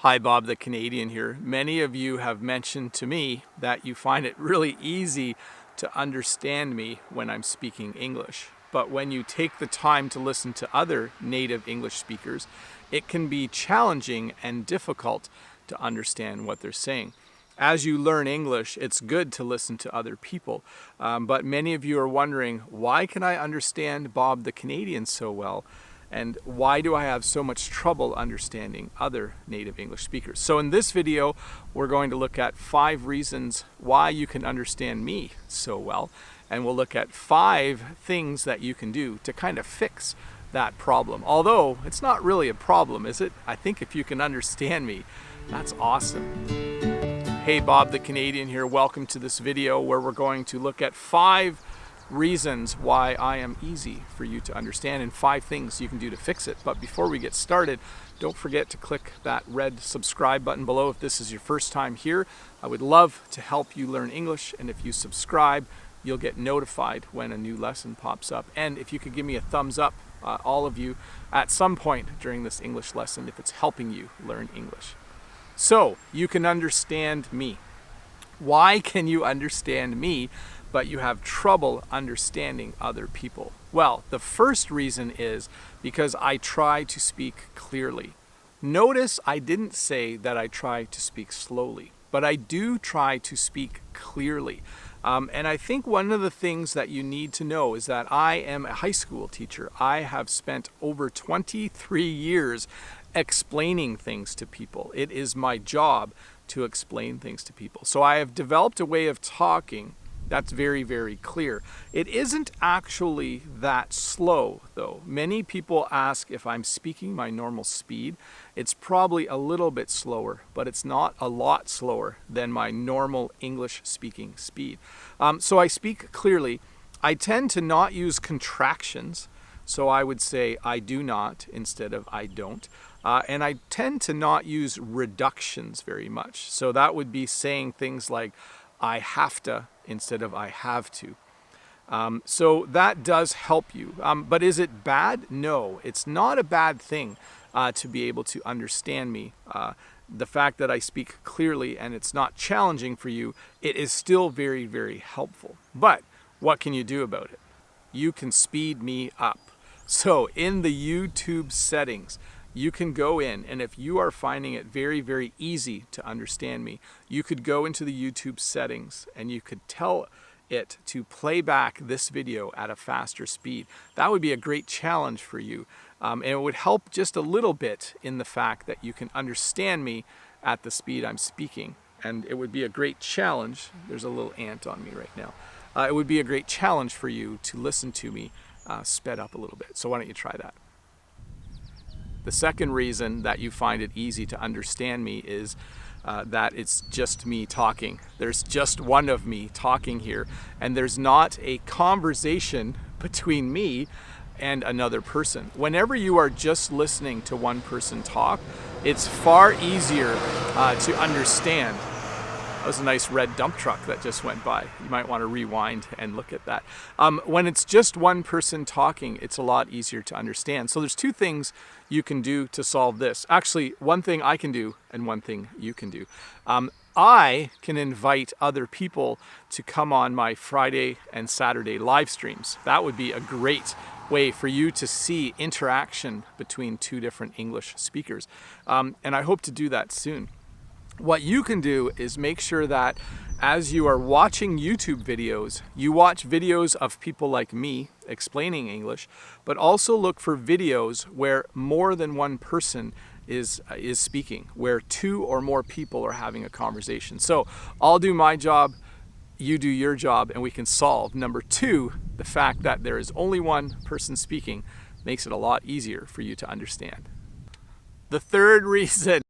Hi, Bob the Canadian here. Many of you have mentioned to me that you find it really easy to understand me when I'm speaking English. But when you take the time to listen to other native English speakers, it can be challenging and difficult to understand what they're saying. As you learn English, it's good to listen to other people. But many of you are wondering, why can I understand Bob the Canadian so well? And why do I have so much trouble understanding other native English speakers? So in this video, we're going to look at 5 reasons why you can understand me so well. And we'll look at 5 things that you can do to kind of fix that problem. Although it's not really a problem, is it? I think if you can understand me, that's awesome. Hey, Bob the Canadian here. Welcome to this video where we're going to look at 5 reasons why I am easy for you to understand and 5 things you can do to fix it. But before we get started, don't forget to click that red subscribe button below if this is your first time here. I would love to help you learn English, and if you subscribe, you'll get notified when a new lesson pops up. And if you could give me a thumbs up, all of you, at some point during this English lesson, if it's helping you learn English. So, you can understand me. Why can you understand me, but you have trouble understanding other people? Well, the first reason is because I try to speak clearly. Notice I didn't say that I try to speak slowly, but I do try to speak clearly. And I think one of the things that you need to know is that I am a high school teacher. I have spent over 23 years explaining things to people. It is my job to explain things to people. So I have developed a way of talking that's very, very clear. It isn't actually that slow, though. Many people ask if I'm speaking my normal speed. It's probably a little bit slower, but it's not a lot slower than my normal English speaking speed. So I speak clearly. I tend to not use contractions. So I would say I do not instead of I don't. And I tend to not use reductions very much. So that would be saying things like I have to instead of I have to. So that does help you. But is it bad? No, it's not a bad thing to be able to understand me. The fact that I speak clearly and it's not challenging for you, it is still very, very helpful. But what can you do about it? You can speed me up. So in the YouTube settings, you can go in, and if you are finding it very, very easy to understand me, you could go into the YouTube settings and you could tell it to play back this video at a faster speed. That would be a great challenge for you. And it would help just a little bit in the fact that you can understand me at the speed I'm speaking. And it would be a great challenge. There's a little ant on me right now. It would be a great challenge for you to listen to me sped up a little bit. So why don't you try that? The second reason that you find it easy to understand me is that it's just me talking. There's just one of me talking here, and there's not a conversation between me and another person. Whenever you are just listening to one person talk, it's far easier to understand. That was a nice red dump truck that just went by. You might want to rewind and look at that. When it's just one person talking, it's a lot easier to understand. So there's 2 things you can do to solve this. Actually, one thing I can do and one thing you can do. I can invite other people to come on my Friday and Saturday live streams. That would be a great way for you to see interaction between 2 different English speakers. And I hope to do that soon. What you can do is make sure that as you are watching YouTube videos, you watch videos of people like me explaining English, but also look for videos where more than one person is speaking, where 2 or more people are having a conversation. So I'll do my job, you do your job, and we can solve. Number 2, the fact that there is only one person speaking makes it a lot easier for you to understand. The third reason